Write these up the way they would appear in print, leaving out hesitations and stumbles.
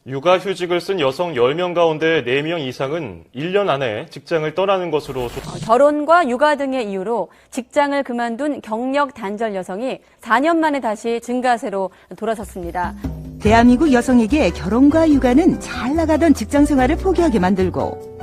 육아휴직을 쓴 여성 10명 가운데 4명 이상은 1년 안에 직장을 떠나는 것으로 결혼과 육아 등의 이유로 직장을 그만둔 경력 단절 여성이 4년 만에 다시 증가세로 돌아섰습니다. 대한민국 여성에게 결혼과 육아는 잘 나가던 직장 생활을 포기하게 만들고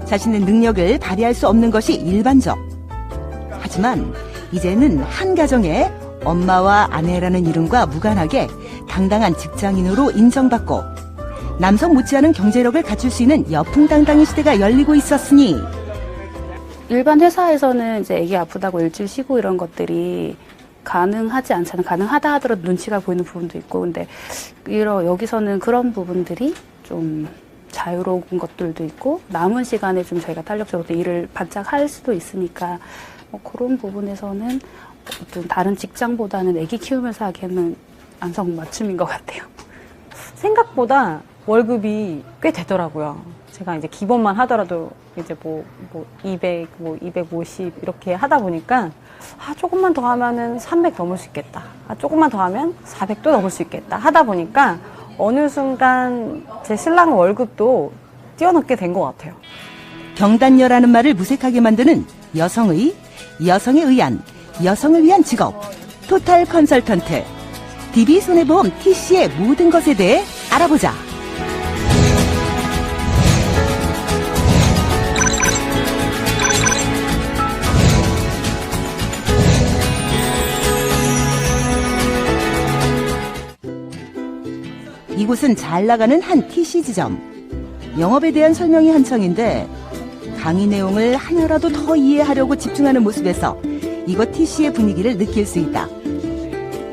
자신의 능력을 발휘할 수 없는 것이 일반적. 하지만 이제는 한 가정에 엄마와 아내라는 이름과 무관하게 당당한 직장인으로 인정받고 남성 못지않은 경제력을 갖출 수 있는 여풍당당한 시대가 열리고 있었으니 일반 회사에서는 이제 애기 아프다고 일주일 쉬고 이런 것들이 가능하지 않잖아요. 가능하다 하더라도 눈치가 보이는 부분도 있고, 근데 여기서는 그런 부분들이 좀 자유로운 것들도 있고 남은 시간에 좀 저희가 탄력적으로 일을 바짝 할 수도 있으니까 그런 부분에서는 어떤 다른 직장보다는 애기 키우면서 하기에는 안성맞춤인 것 같아요. 생각보다 월급이 꽤 되더라고요. 제가 이제 기본만 하더라도 이제 200, 250 이렇게 하다 보니까 조금만 더 하면은 300 넘을 수 있겠다. 조금만 더 하면 400도 넘을 수 있겠다. 하다 보니까 어느 순간 제 신랑 월급도 뛰어넘게 된 것 같아요. 경단녀라는 말을 무색하게 만드는 여성의, 여성에 의한, 여성을 위한 직업, 토탈 컨설턴트. DB손해보험 TC의 모든 것에 대해 알아보자. 이곳은 잘 나가는 한 TC 지점. 영업에 대한 설명이 한창인데 강의 내용을 하나라도 더 이해하려고 집중하는 모습에서 이곳 TC의 분위기를 느낄 수 있다.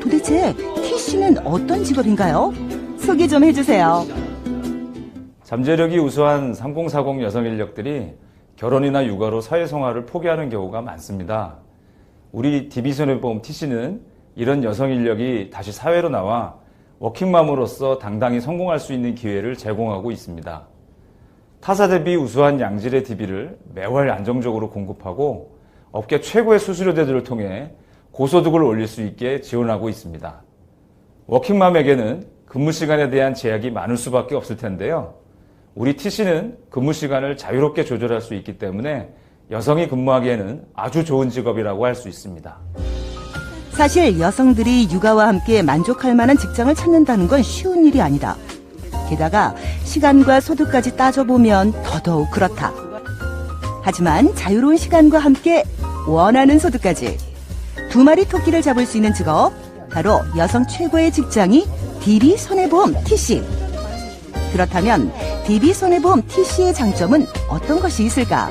도대체 TC는 어떤 직업인가요? 소개 좀 해주세요. 잠재력이 우수한 3040 여성 인력들이 결혼이나 육아로 사회생활을 포기하는 경우가 많습니다. 우리 DB손해보험 TC는 이런 여성 인력이 다시 사회로 나와 워킹맘으로서 당당히 성공할 수 있는 기회를 제공하고 있습니다. 타사 대비 우수한 양질의 DB를 매월 안정적으로 공급하고 업계 최고의 수수료대들을 통해 고소득을 올릴 수 있게 지원하고 있습니다. 워킹맘에게는 근무 시간에 대한 제약이 많을 수밖에 없을 텐데요. 우리 TC는 근무 시간을 자유롭게 조절할 수 있기 때문에 여성이 근무하기에는 아주 좋은 직업이라고 할 수 있습니다. 사실 여성들이 육아와 함께 만족할 만한 직장을 찾는다는 건 쉬운 일이 아니다. 게다가 시간과 소득까지 따져보면 더더욱 그렇다. 하지만 자유로운 시간과 함께 원하는 소득까지 두 마리 토끼를 잡을 수 있는 직업, 바로 여성 최고의 직장이 DB손해보험 TC. 그렇다면 DB손해보험 TC의 장점은 어떤 것이 있을까?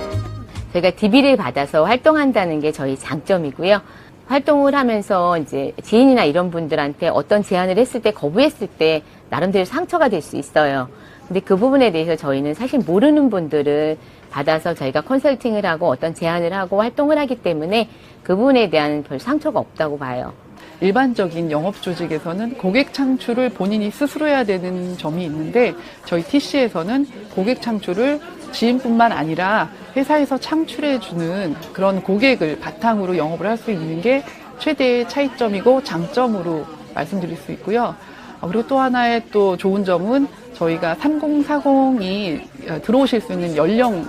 저희가 DB를 받아서 활동한다는 게 저희 장점이고요. 활동을 하면서 이제 지인이나 이런 분들한테 어떤 제안을 했을 때 거부했을 때 나름대로 상처가 될 수 있어요. 근데 그 부분에 대해서 저희는 사실 모르는 분들을 받아서 저희가 컨설팅을 하고 어떤 제안을 하고 활동을 하기 때문에 그 부분에 대한 별 상처가 없다고 봐요. 일반적인 영업 조직에서는 고객 창출을 본인이 스스로 해야 되는 점이 있는데 저희 TC에서는 고객 창출을 지인뿐만 아니라 회사에서 창출해주는 그런 고객을 바탕으로 영업을 할 수 있는 게 최대의 차이점이고 장점으로 말씀드릴 수 있고요. 그리고 또 하나의 또 좋은 점은 저희가 3040이 들어오실 수 있는 연령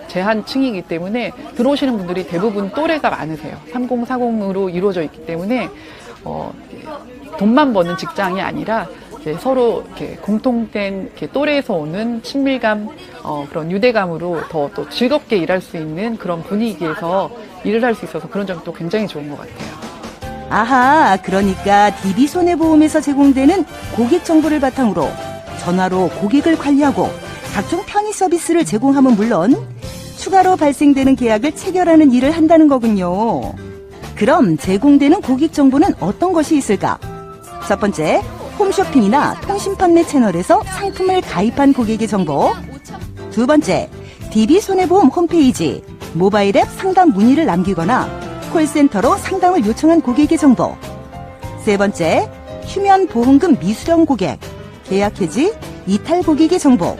제한층이기 때문에 들어오시는 분들이 대부분 또래가 많으세요. 3040으로 이루어져 있기 때문에 돈만 버는 직장이 아니라 서로 이렇게 공통된 이렇게 또래에서 오는 친밀감, 그런 유대감으로 더 또 즐겁게 일할 수 있는 그런 분위기에서 일을 할 수 있어서 그런 점이 또 굉장히 좋은 것 같아요. 아하, 그러니까 DB손해보험에서 제공되는 고객 정보를 바탕으로 전화로 고객을 관리하고 각종 편의 서비스를 제공하면 물론 추가로 발생되는 계약을 체결하는 일을 한다는 거군요. 그럼 제공되는 고객 정보는 어떤 것이 있을까? 첫 번째, 홈쇼핑이나 통신 판매 채널에서 상품을 가입한 고객의 정보. 두 번째, DB손해보험 홈페이지, 모바일 앱 상담 문의를 남기거나 콜센터로 상담을 요청한 고객의 정보. 세 번째, 휴면보험금 미수령 고객, 계약 해지, 이탈 고객의 정보.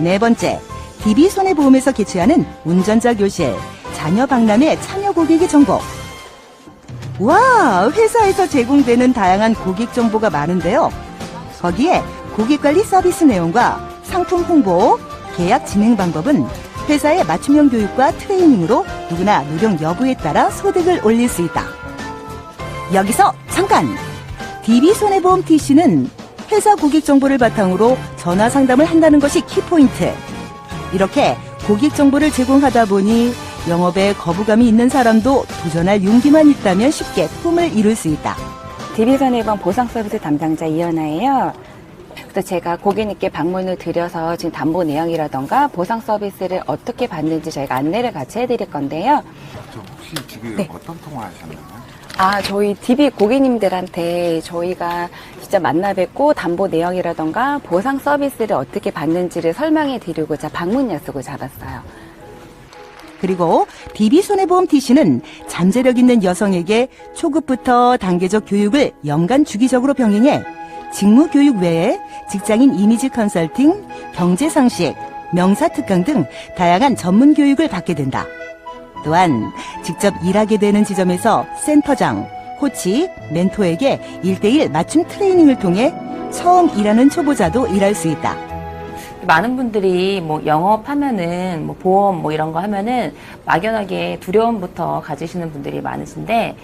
네 번째, DB손해보험에서 개최하는 운전자 교실, 자녀 박람회 참여 고객의 정보. 와, 회사에서 제공되는 다양한 고객 정보가 많은데요. 거기에 고객관리 서비스 내용과 상품 홍보, 계약 진행 방법은 회사의 맞춤형 교육과 트레이닝으로 누구나 노력 여부에 따라 소득을 올릴 수 있다. 여기서 잠깐! DB손해보험 TC는 회사 고객 정보를 바탕으로 전화 상담을 한다는 것이 키포인트. 이렇게 고객 정보를 제공하다 보니 영업에 거부감이 있는 사람도 도전할 용기만 있다면 쉽게 꿈을 이룰 수 있다. DB손해보험 보상서비스 담당자 이현아예요. 그래서 제가 고객님께 방문을 드려서 지금 담보 내역이라던가 보상 서비스를 어떻게 받는지 저희가 안내를 같이 해드릴 건데요. 저 혹시 지금 네. 어떤 통화하셨나요? 저희 DB 고객님들한테 저희가 진짜 만나 뵙고 담보 내역이라던가 보상 서비스를 어떻게 받는지를 설명해 드리고자 방문 약속을 잡았어요. 그리고 DB손해보험 TC는 잠재력 있는 여성에게 초급부터 단계적 교육을 연간 주기적으로 병행해 직무 교육 외에 직장인 이미지 컨설팅, 경제상식, 명사특강 등 다양한 전문 교육을 받게 된다. 또한 직접 일하게 되는 지점에서 센터장, 코치, 멘토에게 1:1 맞춤 트레이닝을 통해 처음 일하는 초보자도 일할 수 있다. 많은 분들이 뭐 영업하면은 뭐 보험 뭐 이런 거 하면은 막연하게 두려움부터 가지시는 분들이 많으신데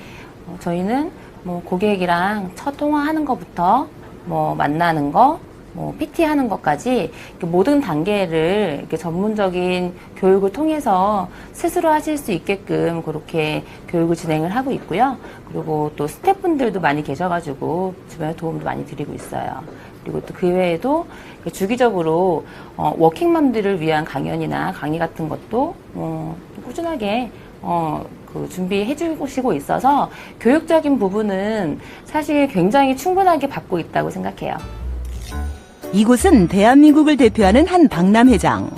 저희는 뭐 고객이랑 첫 통화하는 것부터 뭐 만나는 거, 뭐 PT 하는 것까지 모든 단계를 이렇게 전문적인 교육을 통해서 스스로 하실 수 있게끔 그렇게 교육을 진행을 하고 있고요. 그리고 또 스태프분들도 많이 계셔가지고 주변에 도움도 많이 드리고 있어요. 그리고 또 그 외에도 주기적으로 워킹맘들을 위한 강연이나 강의 같은 것도 꾸준하게 준비해 주시고 있어서 교육적인 부분은 사실 굉장히 충분하게 받고 있다고 생각해요. 이곳은 대한민국을 대표하는 한 박람회장.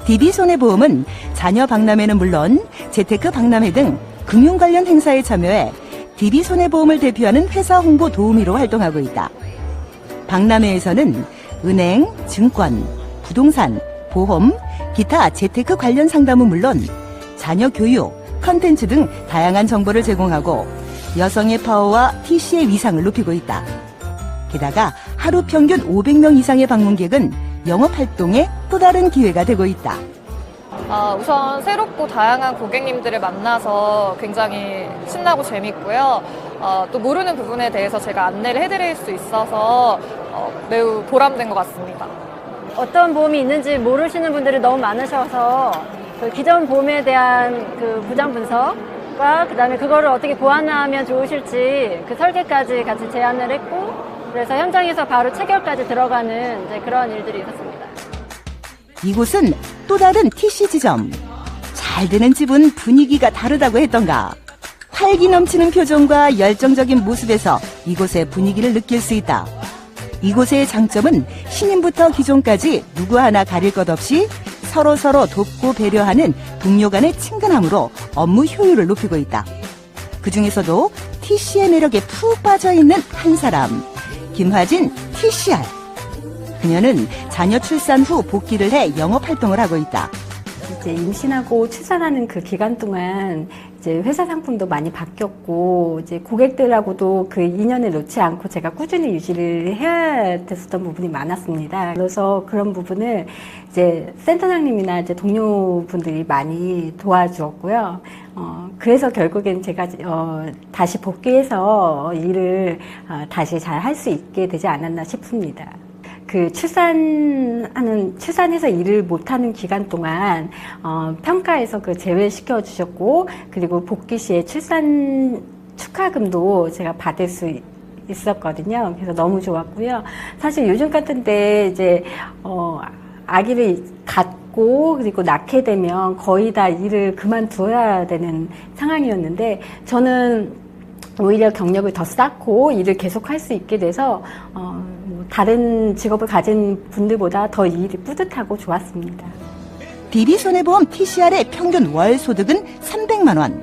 DB손해보험은 자녀 박람회는 물론 재테크 박람회 등 금융 관련 행사에 참여해 DB손해보험을 대표하는 회사 홍보 도우미로 활동하고 있다. 박람회에서는 은행, 증권, 부동산, 보험, 기타 재테크 관련 상담은 물론 자녀 교육, 컨텐츠 등 다양한 정보를 제공하고 여성의 파워와 TC의 위상을 높이고 있다. 게다가 하루 평균 500명 이상의 방문객은 영업활동의 또 다른 기회가 되고 있다. 우선 새롭고 다양한 고객님들을 만나서 굉장히 신나고 재밌고요. 또 모르는 부분에 대해서 제가 안내를 해드릴 수 있어서 매우 보람된 것 같습니다. 어떤 보험이 있는지 모르시는 분들이 너무 많으셔서 그 기존 보험에 대한 그 부장 분석과 그다음에 그거를 어떻게 보완하면 좋으실지 그 설계까지 같이 제안을 했고 그래서 현장에서 바로 체결까지 들어가는 이제 그런 일들이 있었습니다. 이곳은 또 다른 TC 지점. 잘 되는 집은 분위기가 다르다고 했던가. 활기 넘치는 표정과 열정적인 모습에서 이곳의 분위기를 느낄 수 있다. 이곳의 장점은 신인부터 기존까지 누구 하나 가릴 것 없이 서로 돕고 배려하는 동료 간의 친근함으로 업무 효율을 높이고 있다. 그중에서도 TC의 매력에 푹 빠져있는 한 사람, 김화진 TCR. 그녀는 자녀 출산 후 복귀를 해 영업활동을 하고 있다. 이제 임신하고 출산하는 그 기간 동안 이제 회사 상품도 많이 바뀌었고 이제 고객들하고도 그 인연을 놓지 않고 제가 꾸준히 유지를 해야 됐었던 부분이 많았습니다. 그래서 그런 부분을 이제 센터장님이나 이제 동료분들이 많이 도와주었고요. 그래서 결국엔 제가 다시 복귀해서 일을 다시 잘 할 수 있게 되지 않았나 싶습니다. 그 출산해서 일을 못하는 기간 동안 평가에서 그 제외시켜 주셨고 그리고 복귀 시에 출산 축하금도 제가 받을 수 있었거든요. 그래서 너무 좋았고요. 사실 요즘 같은 때 이제 아기를 갖고 그리고 낳게 되면 거의 다 일을 그만두어야 되는 상황이었는데 저는 오히려 경력을 더 쌓고 일을 계속 할 수 있게 돼서 다른 직업을 가진 분들보다 더 일이 뿌듯하고 좋았습니다. DB손해보험 TCR의 평균 월 소득은 300만 원.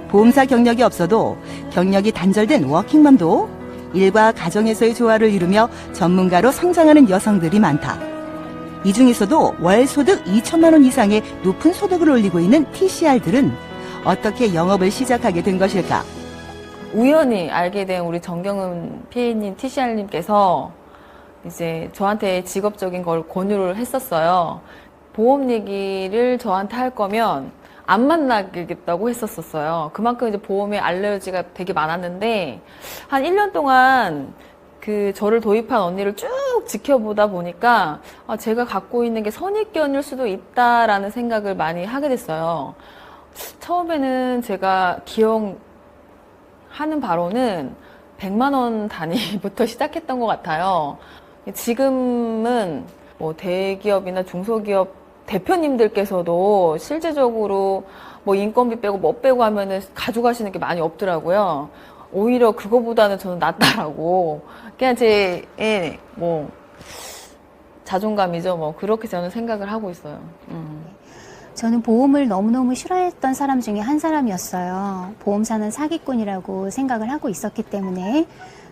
보험사 경력이 없어도 경력이 단절된 워킹맘도 일과 가정에서의 조화를 이루며 전문가로 성장하는 여성들이 많다. 이 중에서도 월 소득 2천만 원 이상의 높은 소득을 올리고 있는 TCR들은 어떻게 영업을 시작하게 된 것일까? 우연히 알게 된 우리 정경은 PA님, TCR님께서 이제 저한테 직업적인 걸 권유를 했었어요. 보험 얘기를 저한테 할 거면 안 만나겠다고 했었어요. 그만큼 이제 보험에 알레르기가 되게 많았는데 한 1년 동안 그 저를 도입한 언니를 쭉 지켜보다 보니까 제가 갖고 있는 게 선입견일 수도 있다라는 생각을 많이 하게 됐어요. 처음에는 제가 기억하는 바로는 100만 원 단위부터 시작했던 것 같아요. 지금은 뭐 대기업이나 중소기업 대표님들께서도 실제적으로 뭐 인건비 빼고 뭐 빼고 하면은 가져가시는 게 많이 없더라고요. 오히려 그거보다는 저는 낫다라고. 그냥 제, 뭐, 자존감이죠. 뭐, 그렇게 저는 생각을 하고 있어요. 저는 보험을 너무너무 싫어했던 사람 중에 한 사람이었어요. 보험사는 사기꾼이라고 생각을 하고 있었기 때문에.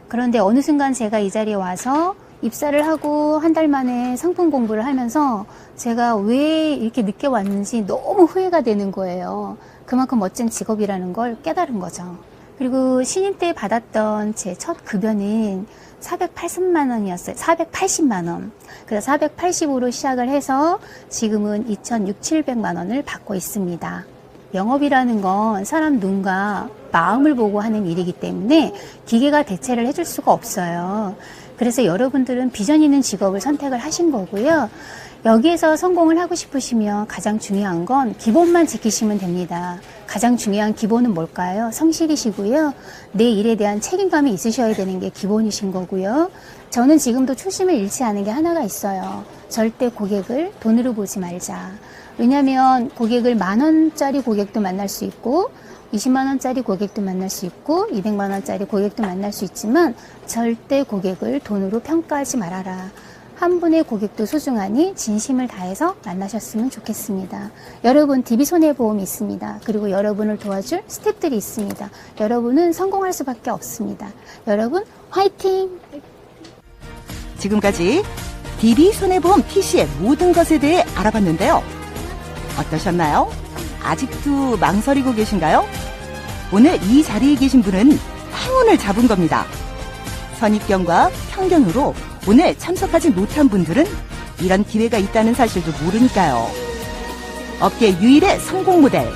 그런데 어느 순간 제가 이 자리에 와서 입사를 하고 한 달 만에 상품 공부를 하면서 제가 왜 이렇게 늦게 왔는지 너무 후회가 되는 거예요. 그만큼 멋진 직업이라는 걸 깨달은 거죠. 그리고 신임 때 받았던 제 첫 급여는 480만 원이었어요. 480만 원. 그래서 480으로 시작을 해서 지금은 2,600~700만 원을 받고 있습니다. 영업이라는 건 사람 눈과 마음을 보고 하는 일이기 때문에 기계가 대체를 해줄 수가 없어요. 그래서 여러분들은 비전 있는 직업을 선택을 하신 거고요. 여기에서 성공을 하고 싶으시면 가장 중요한 건 기본만 지키시면 됩니다. 가장 중요한 기본은 뭘까요? 성실이시고요. 내 일에 대한 책임감이 있으셔야 되는 게 기본이신 거고요. 저는 지금도 초심을 잃지 않은 게 하나가 있어요. 절대 고객을 돈으로 보지 말자. 왜냐하면 고객을 10,000원짜리 고객도 만날 수 있고 20만 원짜리 고객도 만날 수 있고 200만 원짜리 고객도 만날 수 있지만 절대 고객을 돈으로 평가하지 말아라. 한 분의 고객도 소중하니 진심을 다해서 만나셨으면 좋겠습니다. 여러분 DB손해보험이 있습니다. 그리고 여러분을 도와줄 스태프들이 있습니다. 여러분은 성공할 수밖에 없습니다. 여러분 화이팅! 지금까지 DB손해보험 TC의 모든 것에 대해 알아봤는데요. 어떠셨나요? 아직도 망설이고 계신가요? 오늘 이 자리에 계신 분은 행운을 잡은 겁니다. 선입견과 편견으로 오늘 참석하지 못한 분들은 이런 기회가 있다는 사실도 모르니까요. 업계 유일의 성공 모델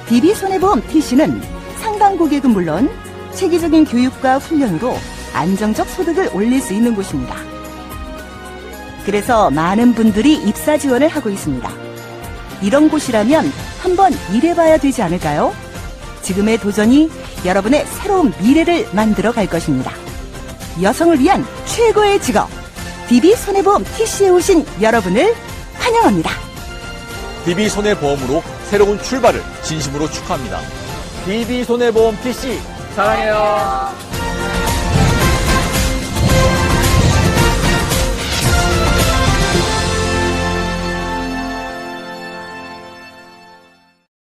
DB손해보험 TC는 상담 고객은 물론 체계적인 교육과 훈련으로 안정적 소득을 올릴 수 있는 곳입니다. 그래서 많은 분들이 입사 지원을 하고 있습니다. 이런 곳이라면 한번 일해봐야 되지 않을까요? 지금의 도전이 여러분의 새로운 미래를 만들어 갈 것입니다. 여성을 위한 최고의 직업 DB손해보험 TC에 오신 여러분을 환영합니다. DB손해보험으로 새로운 출발을 진심으로 축하합니다. DB손해보험 TC 사랑해요.